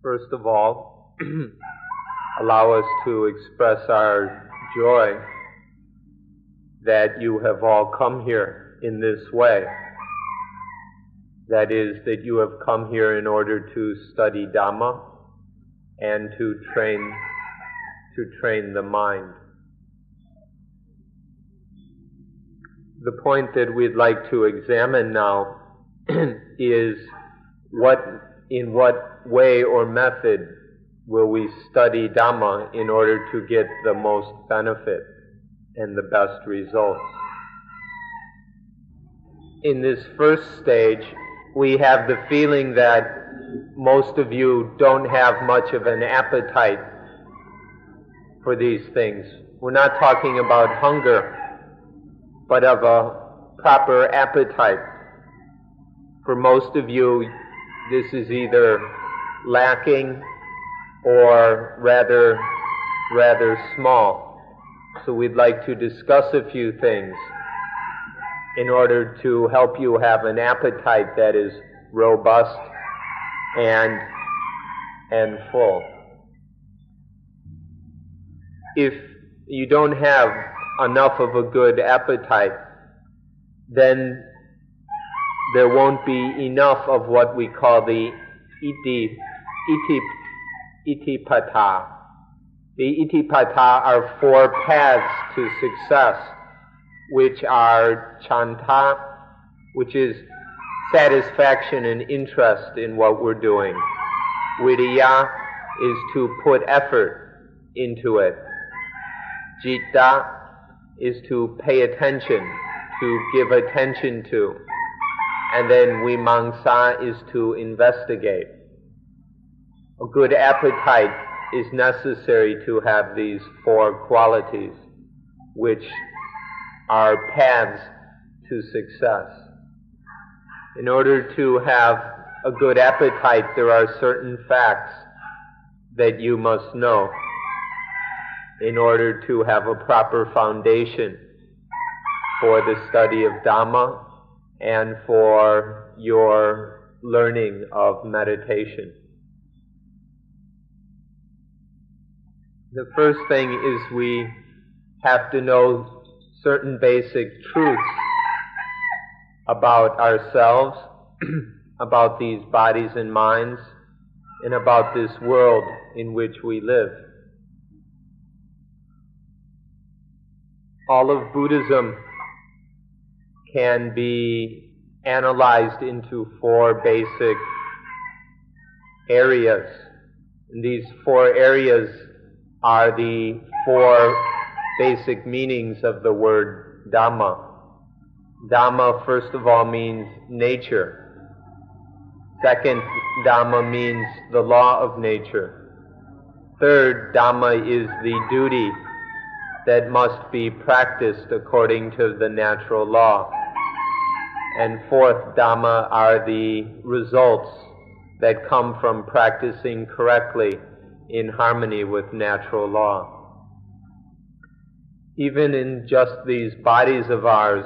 First of all, allow us to express our joy that you have all come here in this way. That is, that you have come here in order to study Dhamma and to train the mind. The point that we'd like to examine now is in what way or method will we study Dhamma in order to get the most benefit and the best results. In this first stage, we have the feeling that most of you don't have much of an appetite for these things. We're not talking about hunger, but of a proper appetite. For most of you, this is either lacking or rather small. So we'd like to discuss a few things in order to help you have an appetite that is robust and full. If you don't have enough of a good appetite, then there won't be enough of what we call the itipata. The itipata are 4 paths to success, which are chanta, which is satisfaction and interest in what we're doing. Viriya is to put effort into it. Citta is to pay attention, to give attention to. And then vimamsa is to investigate. A good appetite is necessary to have these 4 qualities, which are paths to success. In order to have a good appetite, there are certain facts that you must know in order to have a proper foundation for the study of Dhamma and for your learning of meditation. The first thing is we have to know certain basic truths about ourselves, about these bodies and minds, and about this world in which we live. All of Buddhism can be analyzed into 4 basic areas. And these 4 areas are the 4 basic meanings of the word Dhamma. Dhamma, first of all, means nature. Second, Dhamma means the law of nature. Third, Dhamma is the duty that must be practiced according to the natural law. And fourth, Dhamma are the results that come from practicing correctly in harmony with natural law. Even in just these bodies of ours,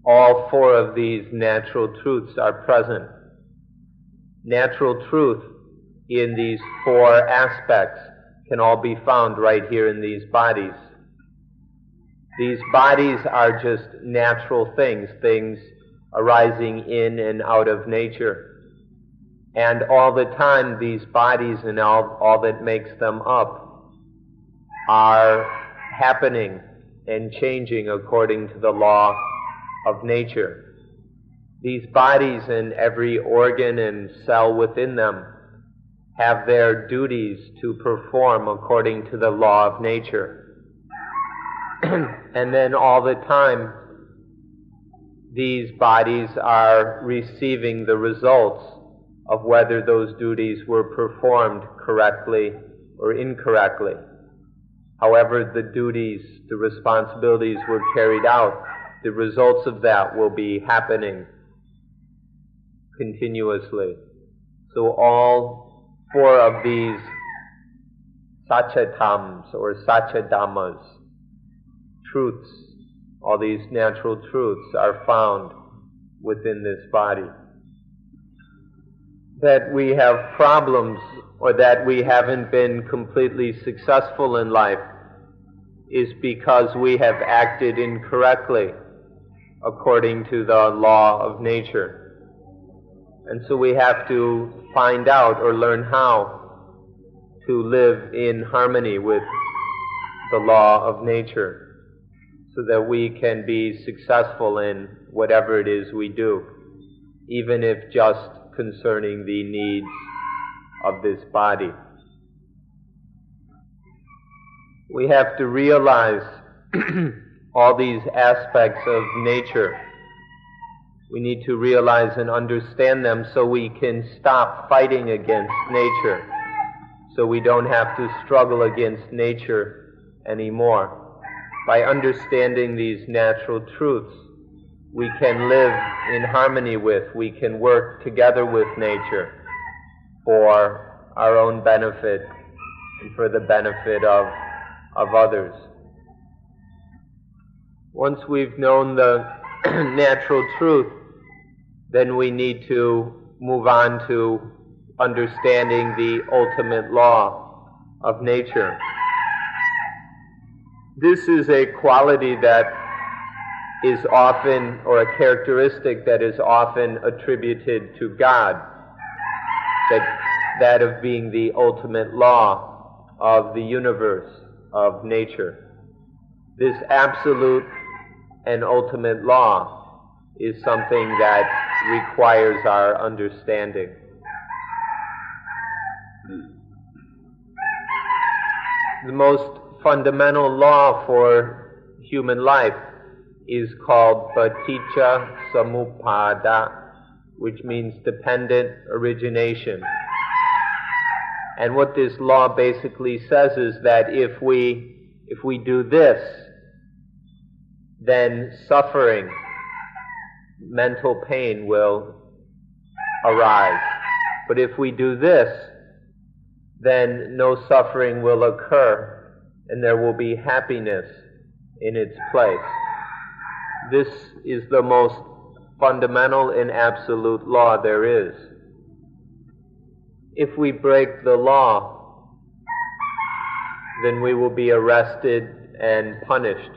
all 4 of these natural truths are present. Natural truth in these 4 aspects can all be found right here in these bodies. These bodies are just natural things arising in and out of nature. And all the time these bodies and all that makes them up are happening and changing according to the law of nature. These bodies and every organ and cell within them have their duties to perform according to the law of nature. And then all the time these bodies are receiving the results of whether those duties were performed correctly or incorrectly. However the duties, the responsibilities were carried out, the results of that will be happening continuously. So all 4 of these satchadhammas or satchadhammas, truths, all these natural truths are found within this body. that we have problems or that we haven't been completely successful in life is because we have acted incorrectly according to the law of nature. And so we have to find out or learn how to live in harmony with the law of nature so that we can be successful in whatever it is we do, even if just concerning the needs of this body. We have to realize all these aspects of nature. We need to realize and understand them so we can stop fighting against nature, so we don't have to struggle against nature anymore. By understanding these natural truths, we can live in harmony with, we can work together with nature for our own benefit and for the benefit of others. Once we've known the natural truth, then we need to move on to understanding the ultimate law of nature. This is a quality that is often, or a characteristic that is often attributed to God, that of being the ultimate law of the universe, of nature. This absolute and ultimate law is something that requires our understanding. The most fundamental law for human life is called Paticca Samuppada, which means dependent origination. And what this law basically says is that if we do this, then suffering, mental pain will arise. But if we do this, then no suffering will occur, and there will be happiness in its place. This is the most fundamental and absolute law there is. If we break the law, then we will be arrested and punished.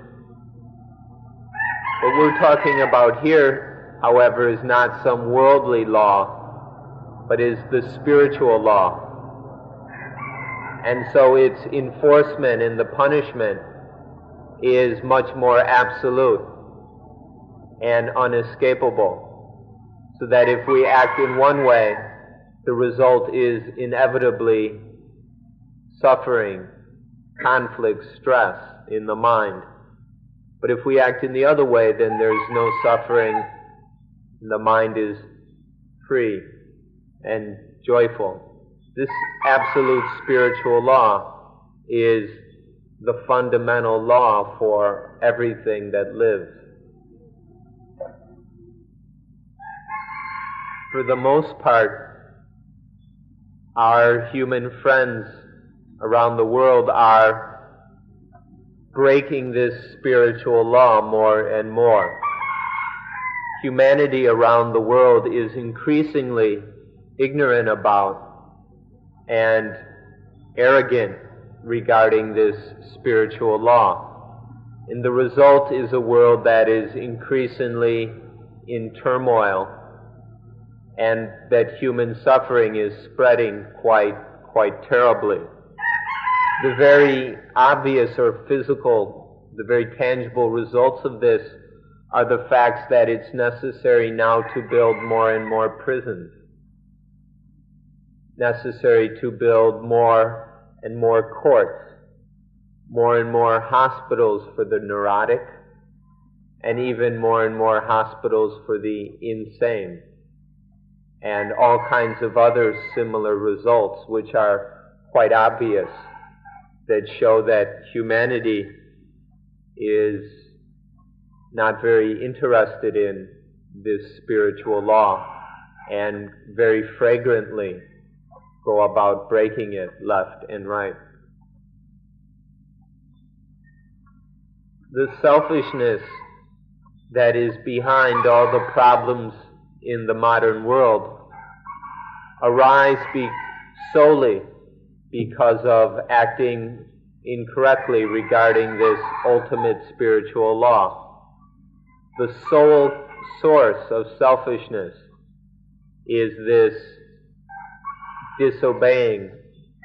What we're talking about here, however, is not some worldly law, but is the spiritual law. And so its enforcement and the punishment is much more absolute and unescapable. So that if we act in one way, the result is inevitably suffering, conflict, stress in the mind. But if we act in the other way, then there's no suffering, and the mind is free and joyful. This absolute spiritual law is the fundamental law for everything that lives. For the most part, our human friends around the world are breaking this spiritual law more and more. Humanity around the world is increasingly ignorant about and arrogant regarding this spiritual law. And the result is a world that is increasingly in turmoil, and that human suffering is spreading quite terribly. The very obvious or physical, the very tangible results of this are the facts that it's necessary now to build more and more prisons, necessary to build more and more courts, more and more hospitals for the neurotic, and even more and more hospitals for the insane, and all kinds of other similar results which are quite obvious, that show that humanity is not very interested in this spiritual law and very fragrantly go about breaking it left and right. The selfishness that is behind all the problems in the modern world arise solely because of acting incorrectly regarding this ultimate spiritual law. The sole source of selfishness is this disobeying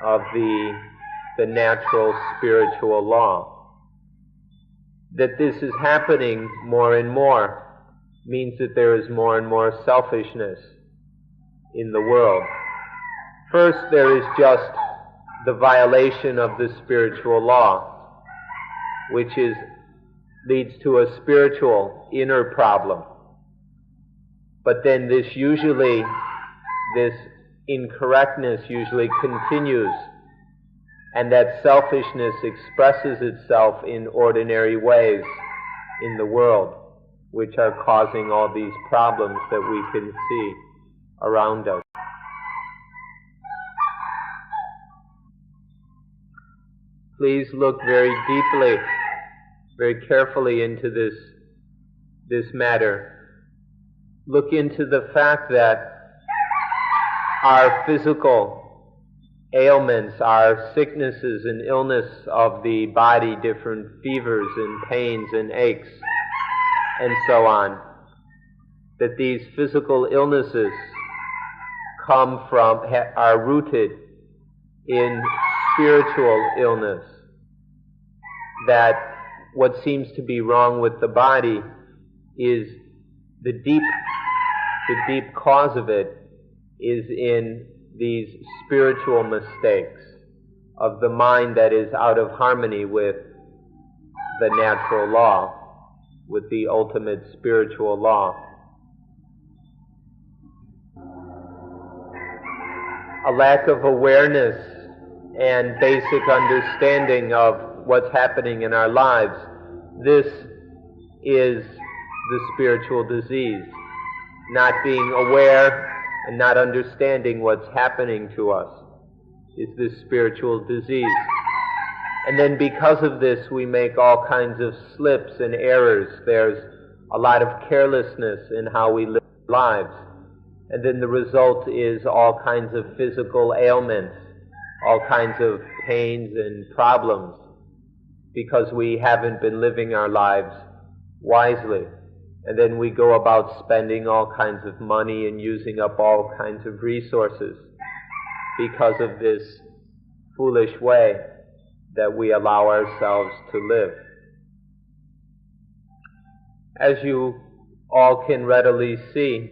of the natural spiritual law. That this is happening more and more means that there is more and more selfishness in the world. First, there is just the violation of the spiritual law, which leads to a spiritual inner problem. But then this incorrectness usually continues, and that selfishness expresses itself in ordinary ways in the world, which are causing all these problems that we can see around us. Please look very deeply, very carefully into this matter. Look into the fact that our physical ailments, our sicknesses and illness of the body, different fevers and pains and aches and so on, that these physical illnesses are rooted in spiritual illness. That what seems to be wrong with the body is the deep cause of it is in these spiritual mistakes of the mind that is out of harmony with the natural law, with the ultimate spiritual law. A lack of awareness and basic understanding of what's happening in our lives, this is the spiritual disease. Not being aware and not understanding what's happening to us is this spiritual disease. And then because of this, we make all kinds of slips and errors. There's a lot of carelessness in how we live our lives. And then the result is all kinds of physical ailments, all kinds of pains and problems, because we haven't been living our lives wisely. And then we go about spending all kinds of money and using up all kinds of resources because of this foolish way that we allow ourselves to live. As you all can readily see,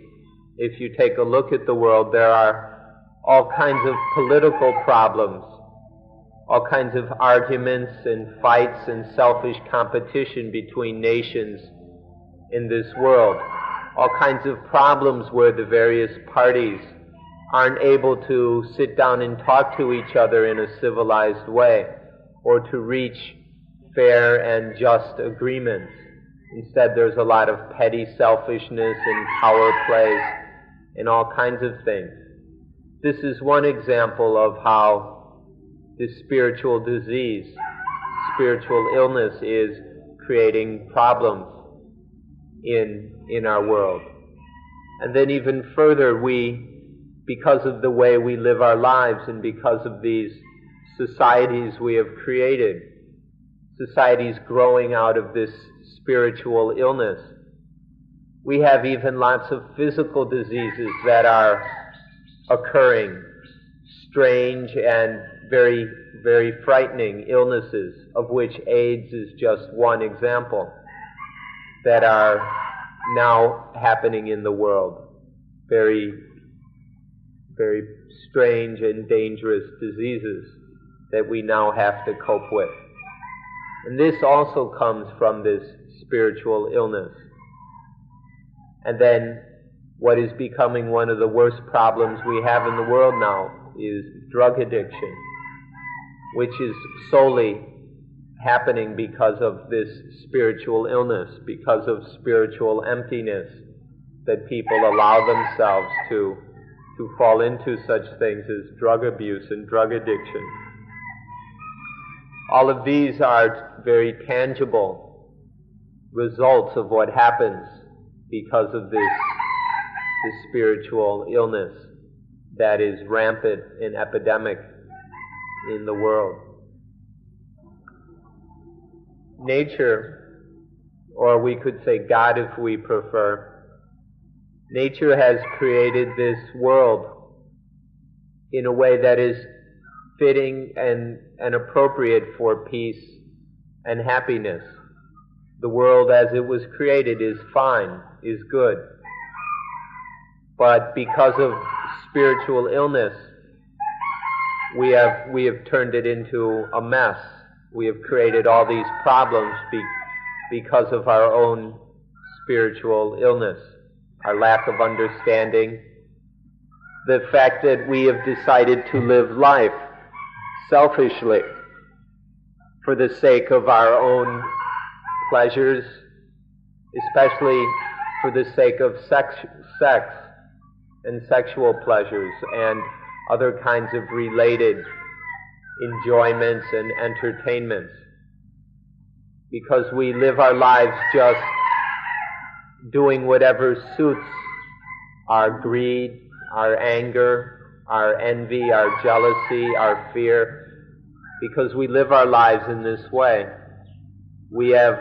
if you take a look at the world, there are all kinds of political problems, all kinds of arguments and fights and selfish competition between nations in this world, all kinds of problems where the various parties aren't able to sit down and talk to each other in a civilized way or to reach fair and just agreements. Instead, there's a lot of petty selfishness and power plays and all kinds of things. This is one example of how this spiritual disease, spiritual illness is creating problems in our world. And then even further, because of the way we live our lives and because of these societies we have created, societies growing out of this spiritual illness, we have even lots of physical diseases that are occurring, strange and very, very frightening illnesses, of which AIDS is just one example, that are now happening in the world. Very, very strange and dangerous diseases that we now have to cope with. And this also comes from this spiritual illness. And then what is becoming one of the worst problems we have in the world now is drug addiction, which is solely happening because of this spiritual illness, because of spiritual emptiness, that people allow themselves to fall into such things as drug abuse and drug addiction. All of these are very tangible results of what happens because of this spiritual illness that is rampant and epidemic in the world. Nature, or we could say God if we prefer, nature has created this world in a way that is fitting and appropriate for peace and happiness. The world as it was created is fine, is good. But because of spiritual illness, we have turned it into a mess. We have created all these problems because of our own spiritual illness, our lack of understanding, the fact that we have decided to live life selfishly for the sake of our own pleasures, especially for the sake of sex and sexual pleasures and other kinds of related enjoyments and entertainments. Because we live our lives just doing whatever suits our greed, our anger, our envy, our jealousy, our fear. Because we live our lives in this way, we have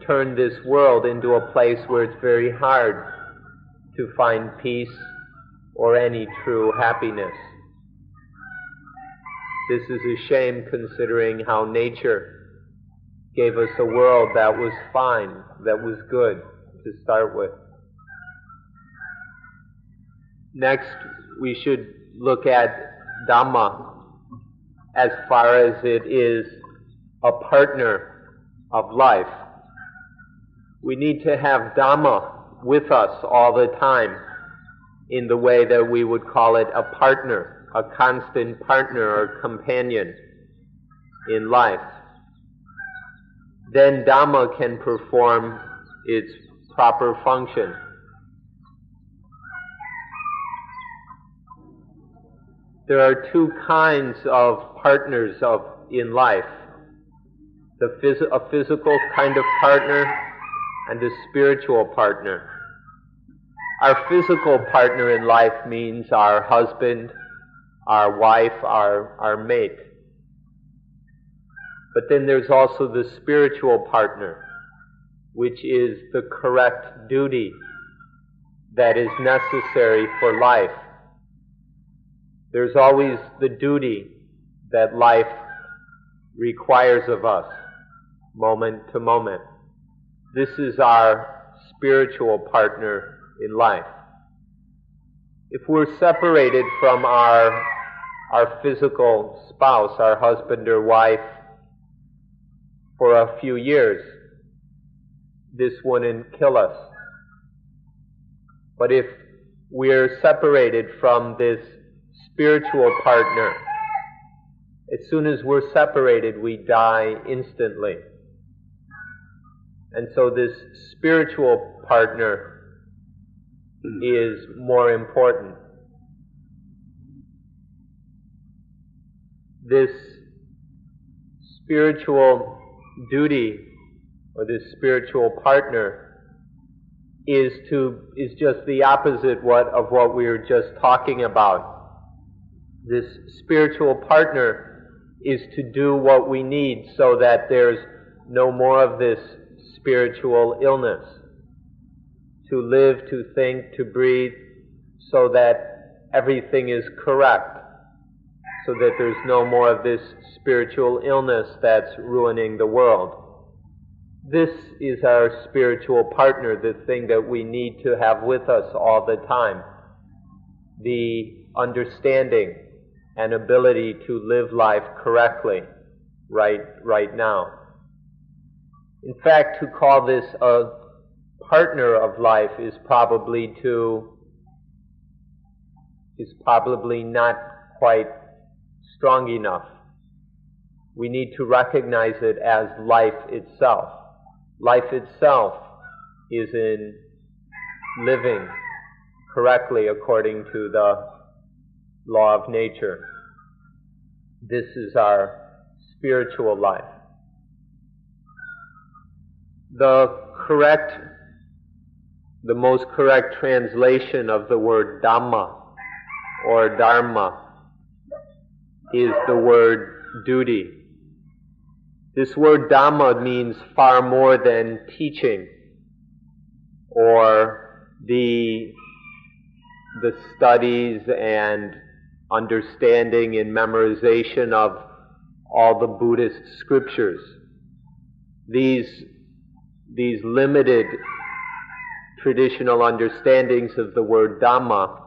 turned this world into a place where it's very hard to find peace or any true happiness. This is a shame considering how nature gave us a world that was fine, that was good to start with. Next, we should look at Dhamma as far as it is a partner of life. We need to have Dhamma with us all the time in the way that we would call it a partner, a constant partner or companion in life. Then Dhamma can perform its proper function. There are two kinds of partners in life. A physical kind of partner and a spiritual partner. Our physical partner in life means our husband, our wife, our mate. But then there's also the spiritual partner, which is the correct duty that is necessary for life. There's always the duty that life requires of us, moment to moment. This is our spiritual partner in life. If we're separated from our physical spouse, our husband or wife, for a few years, this wouldn't kill us. But if we're separated from this spiritual partner, as soon as we're separated, we die instantly. And so this spiritual partner is more important. This spiritual duty or this spiritual partner is just the opposite of what we were just talking about. This spiritual partner is to do what we need so that there's no more of this spiritual illness. To live, to think, to breathe, so that everything is correct, so that there's no more of this spiritual illness that's ruining the world. This is our spiritual partner, the thing that we need to have with us all the time. The understanding and ability to live life correctly right now. In fact, to call this a partner of life is probably not quite strong enough. We need to recognize it as life itself. Life itself is in living correctly according to the law of nature. This is our spiritual life. The most correct translation of the word Dhamma or dharma is the word duty. This word dhamma means far more than teaching or the studies and understanding and memorization of all the Buddhist scriptures. These limited traditional understandings of the word dhamma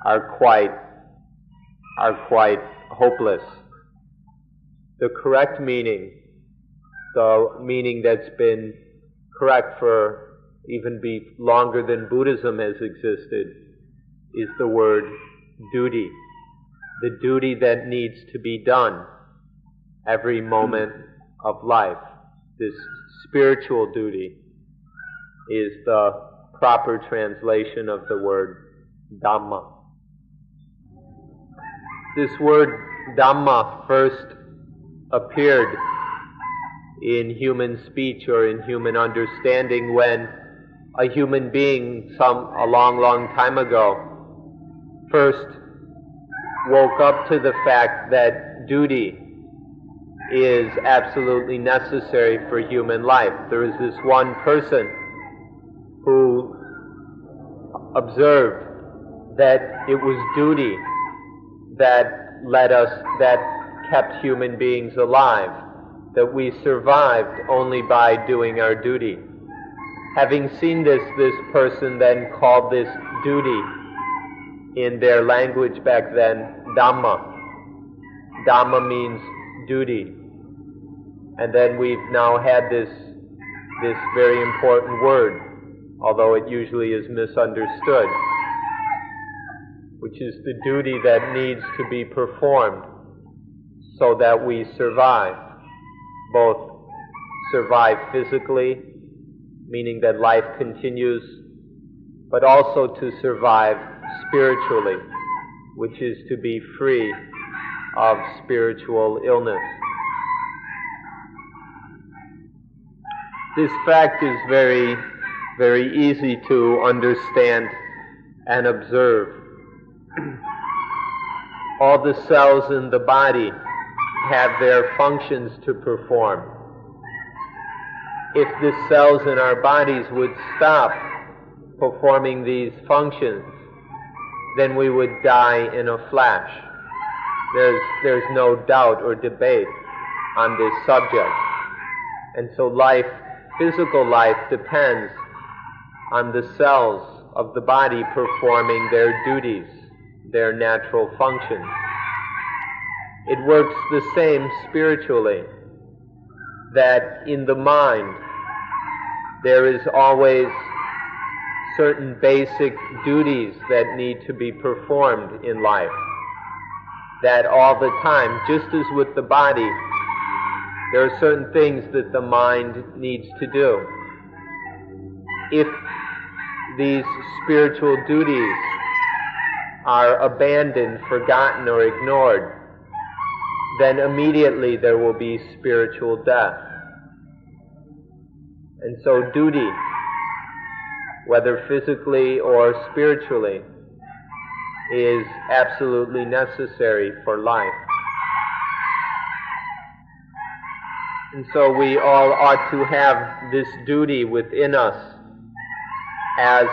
are quite hopeless. The correct meaning, the meaning that's been correct for even longer than Buddhism has existed, is the word duty. The duty that needs to be done every moment of life. This spiritual duty is the proper translation of the word Dhamma. This word Dhamma first appeared in human speech or in human understanding when a human being a long time ago first woke up to the fact that duty is absolutely necessary for human life. There is this one person who observed that it was duty that kept human beings alive, that we survived only by doing our duty. Having seen this person then called this duty, in their language back then, Dhamma. Dhamma means duty. And then we've now had this very important word, although it usually is misunderstood, which is the duty that needs to be performed so that we survive. Both survive physically, meaning that life continues, but also to survive spiritually, which is to be free of spiritual illness. This fact is very, very easy to understand and observe. All the cells in the body have their functions to perform. If the cells in our bodies would stop performing these functions, then we would die in a flash. There's no doubt or debate on this subject. And so physical life depends on the cells of the body performing their duties, their natural functions. It works the same spiritually, that in the mind there is always certain basic duties that need to be performed in life. That all the time, just as with the body, there are certain things that the mind needs to do. If these spiritual duties are abandoned, forgotten, or ignored, then immediately there will be spiritual death. And so duty, whether physically or spiritually, is absolutely necessary for life. And so we all ought to have this duty within us as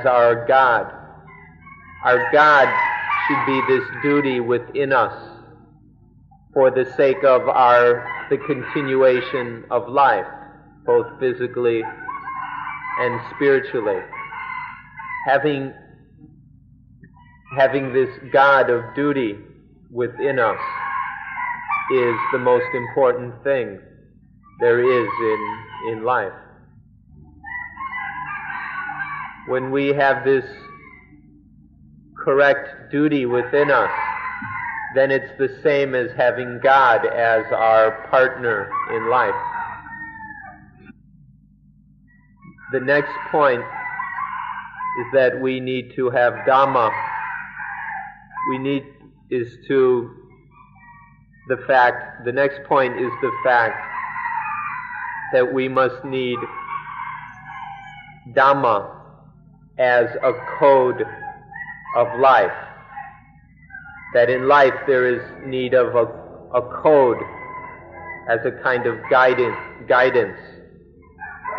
our God. Our God should be this duty within us for the sake of the continuation of life, both physically and spiritually. Having this God of duty within us is the most important thing there is in life. When we have this correct duty within us, then it's the same as having God as our partner in life. The next point is that we need to have Dhamma. The next point is the fact that we must need Dhamma as a code of life. that in life there is need of a code as a kind of guidance,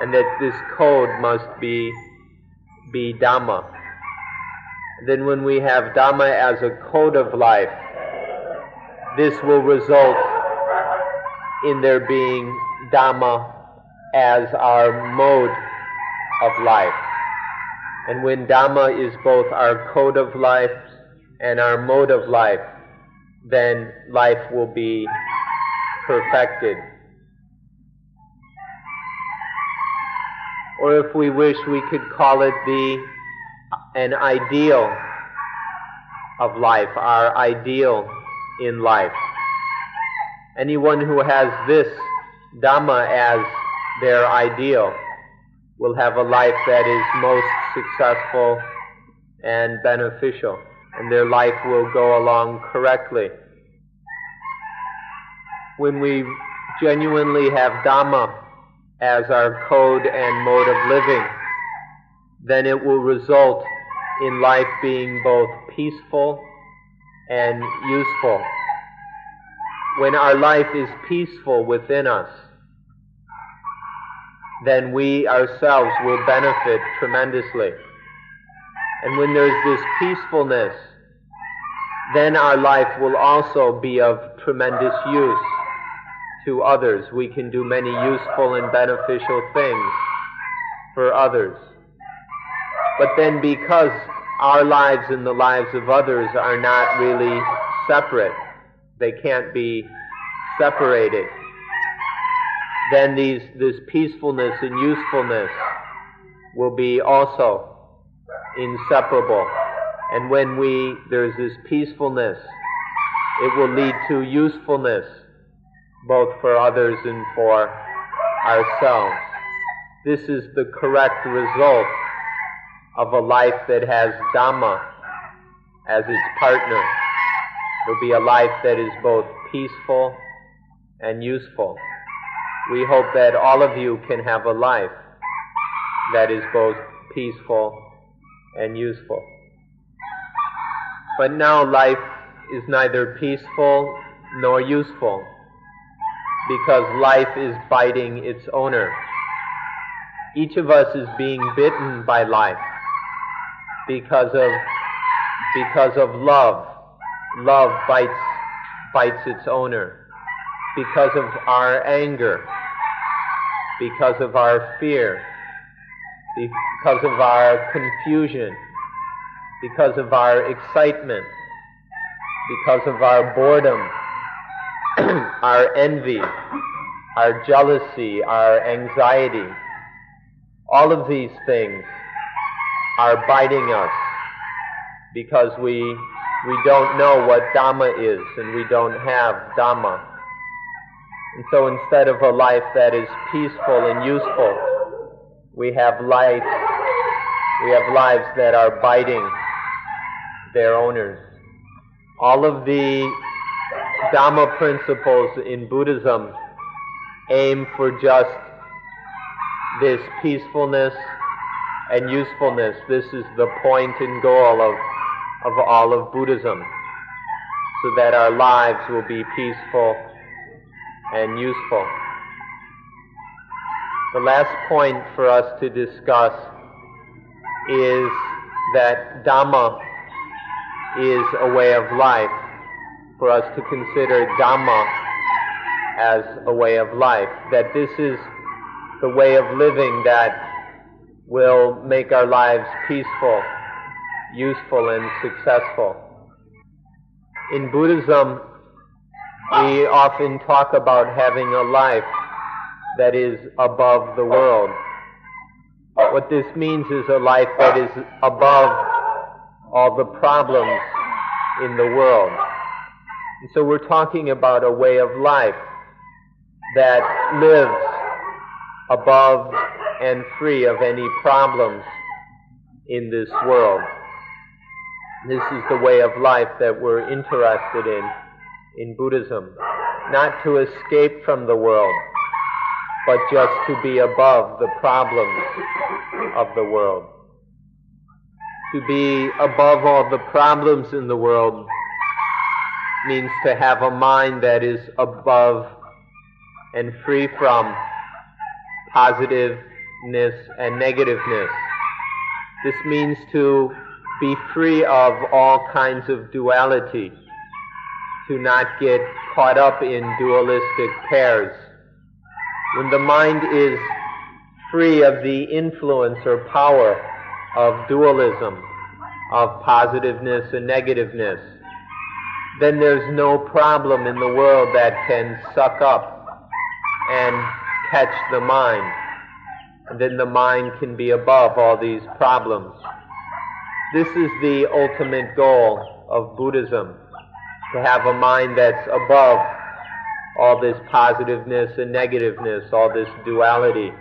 and that this code must be Dhamma. Then when we have Dhamma as a code of life, this will result in there being Dhamma as our mode of life. And when Dhamma is both our code of life and our mode of life, then life will be perfected. Or if we wish, we could call it an ideal of life, our ideal in life. Anyone who has this Dhamma as their ideal will have a life that is most successful and beneficial, and their life will go along correctly. When we genuinely have Dhamma as our code and mode of living, then it will result in life being both peaceful and useful. When our life is peaceful within us, then we ourselves will benefit tremendously. And when there's this peacefulness, then our life will also be of tremendous use to others. We can do many useful and beneficial things for others. But then because our lives and the lives of others are not really separate, they can't be separated, then this peacefulness and usefulness will be also inseparable. And when there's this peacefulness, it will lead to usefulness, both for others and for ourselves. This is the correct result of a life that has Dhamma as its partner. It will be a life that is both peaceful and useful. We hope that all of you can have a life that is both peaceful and useful. But now life is neither peaceful nor useful, because life is biting its owner. Each of us is being bitten by life because of love. Love bites its owner. Because of our anger, because of our fear, because of our confusion, because of our excitement, because of our boredom, our envy, our jealousy, our anxiety. All of these things are biting us because we don't know what Dhamma is, and we don't have Dhamma. And so instead of a life that is peaceful and useful, we have lives that are biting their owners. All of the Dhamma principles in Buddhism aim for just this peacefulness and usefulness. This is the point and goal of all of Buddhism, so that our lives will be peaceful and useful. The last point for us to discuss is that Dhamma is a way of life, for us to consider Dhamma as a way of life, that this is the way of living that will make our lives peaceful, useful, and successful. In Buddhism, we often talk about having a life that is above the world. What this means is a life that is above all the problems in the world. And so we're talking about a way of life that lives above and free of any problems in this world. This is the way of life that we're interested in Buddhism. Not to escape from the world, but just to be above the problems of the world. To be above all the problems in the world means to have a mind that is above and free from positiveness and negativeness. This means to be free of all kinds of duality, to not get caught up in dualistic pairs. When the mind is free of the influence or power of dualism, of positiveness and negativeness, then there's no problem in the world that can suck up and catch the mind. And then the mind can be above all these problems. This is the ultimate goal of Buddhism, to have a mind that's above all this positiveness and negativeness, all this duality,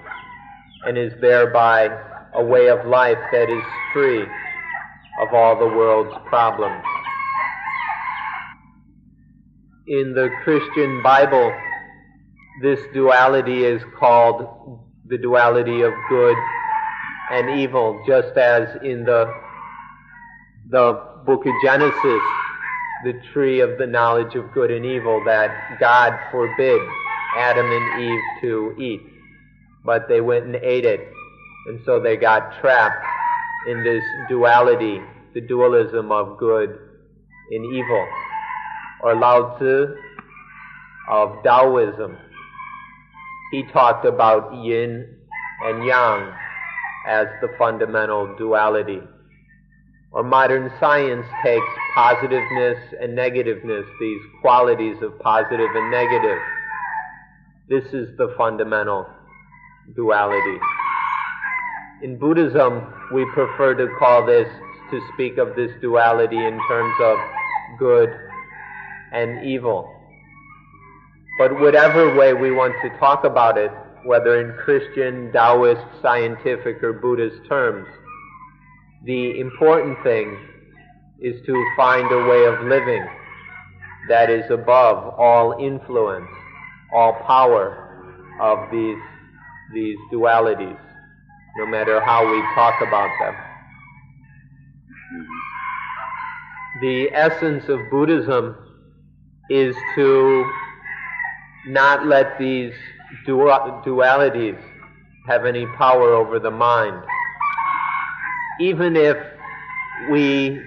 and is thereby a way of life that is free of all the world's problems. In the Christian Bible, this duality is called the duality of good and evil, just as in the book of Genesis, the tree of the knowledge of good and evil that God forbid Adam and Eve to eat. But they went and ate it, and so they got trapped in this duality, the dualism of good and evil. Or Lao Tzu of Taoism, he talked about yin and yang as the fundamental duality. Or modern science takes positiveness and negativeness, these qualities of positive and negative. This is the fundamental duality. In Buddhism, we prefer to call this, to speak of this duality in terms of good and evil. But whatever way we want to talk about it, whether in Christian, Taoist, scientific, or Buddhist terms, the important thing is to find a way of living that is above all influence, all power of these dualities, no matter how we talk about them. The essence of Buddhism is to not let these dualities have any power over the mind. Even if we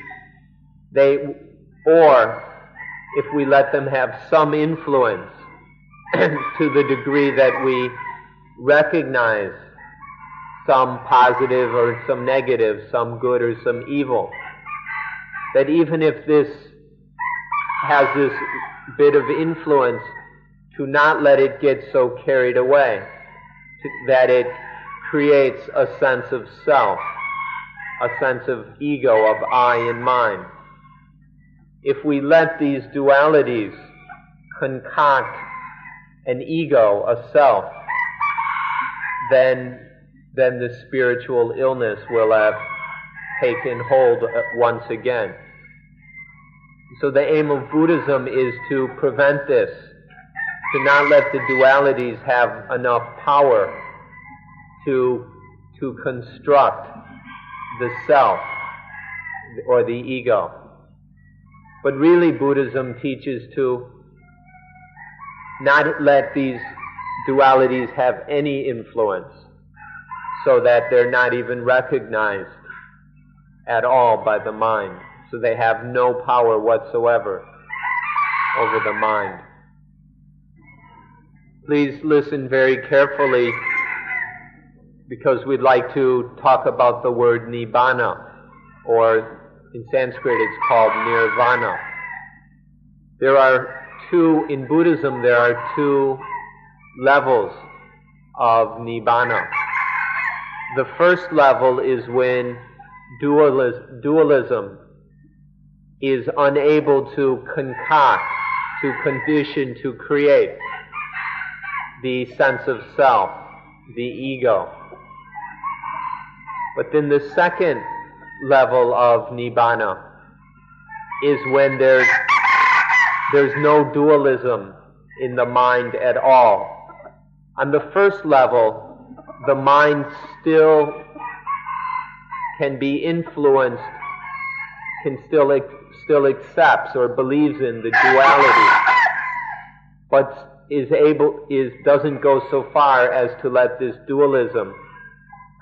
let them have some influence to the degree that we recognize some positive or some negative, some good or some evil, that even if this has this bit of influence, to not let it get so carried away, that it creates a sense of self, a sense of ego, of I and mine. If we let these dualities concoct an ego, a self, then the spiritual illness will have taken hold once again. So the aim of Buddhism is to prevent this, to not let the dualities have enough power to construct the self or the ego. But really Buddhism teaches to not let these dualities have any influence, so that they're not even recognized at all by the mind, so they have no power whatsoever over the mind. Please listen very carefully, because we'd like to talk about the word nibbana, or in Sanskrit it's called nirvana. In Buddhism there are two levels of nibbana. The first level is when dualism is unable to concoct, to condition, to create the sense of self, the ego. But then the second level of nibbana is when there's no dualism in the mind at all. On the first level, the mind still can be influenced, can still still accepts or believes in the duality, but doesn't go so far as to let this dualism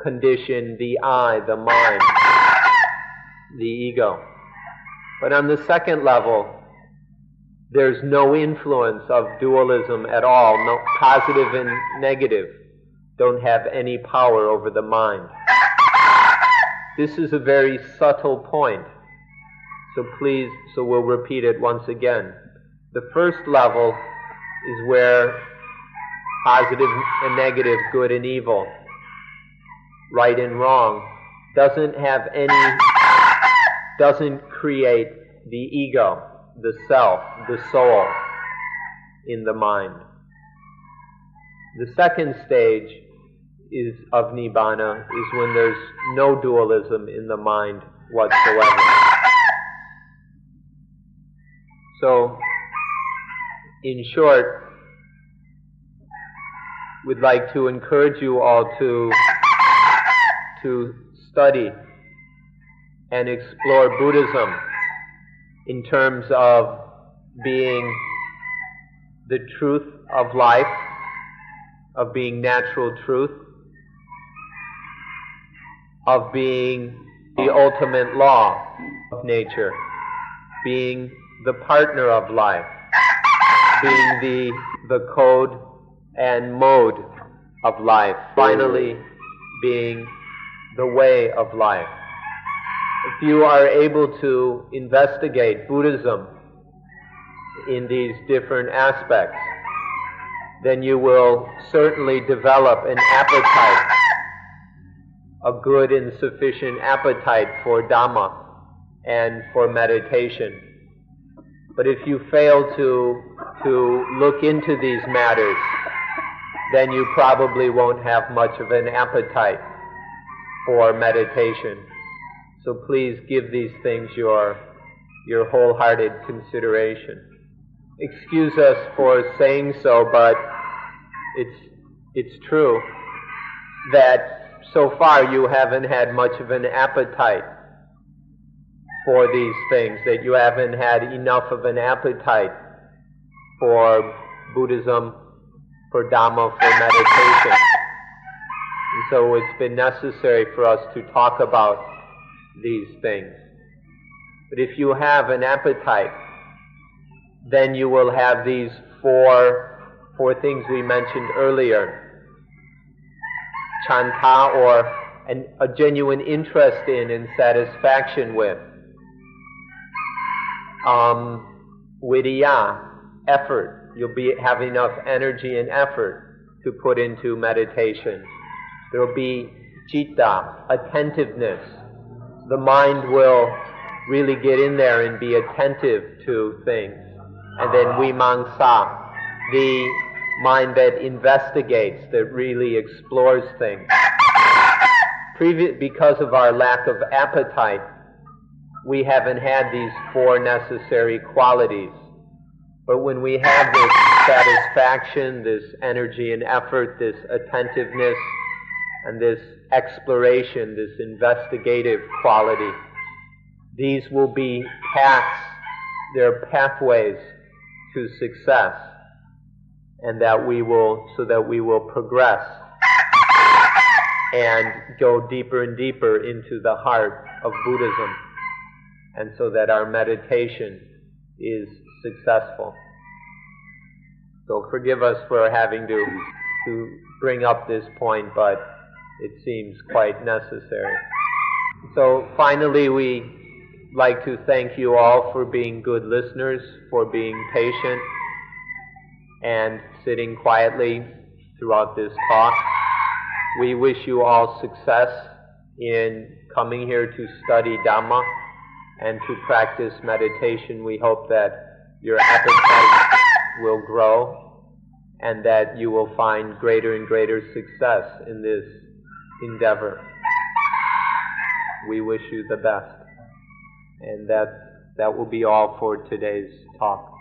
condition the I, the mind, the ego. But on the second level, there's no influence of dualism at all. No, positive and negative don't have any power over the mind. This is a very subtle point. So we'll repeat it once again. The first level is where positive and negative, good and evil, right and wrong, doesn't create the ego, the self, the soul in the mind. The second stage of Nibbana is when there's no dualism in the mind whatsoever. So, in short, we'd like to encourage you all to study and explore Buddhism in terms of being the truth of life, of being natural truth, of being the ultimate law of nature, being the partner of life, being the code and mode of life, finally being the way of life. If you are able to investigate Buddhism in these different aspects, then you will certainly develop an appetite, a good and sufficient appetite for Dhamma and for meditation. But if you fail to look into these matters, then you probably won't have much of an appetite for meditation. So please give these things your wholehearted consideration. Excuse us for saying so, but it's true that so far you haven't had much of an appetite for these things, that you haven't had enough of an appetite for Buddhism, for Dhamma, for meditation. And so it's been necessary for us to talk about these things. But if you have an appetite, then you will have these four things we mentioned earlier. Chanta, or a genuine interest in and satisfaction with. Viriya, effort. You'll have enough energy and effort to put into meditation. There will be citta, attentiveness. The mind will really get in there and be attentive to things. And then vimamsa, the mind that investigates, that really explores things. Because of our lack of appetite, we haven't had these four necessary qualities. But when we have this satisfaction, this energy and effort, this attentiveness, and this exploration, this investigative quality, these will be paths, they're pathways to success, and so that we will progress and go deeper and deeper into the heart of Buddhism, and so that our meditation is successful. So forgive us for having to bring up this point, but it seems quite necessary. So finally, we like to thank you all for being good listeners, for being patient and sitting quietly throughout this talk. We wish you all success in coming here to study Dhamma and to practice meditation. We hope that your appetite will grow and that you will find greater and greater success in this endeavor. We wish you the best. And that will be all for today's talk.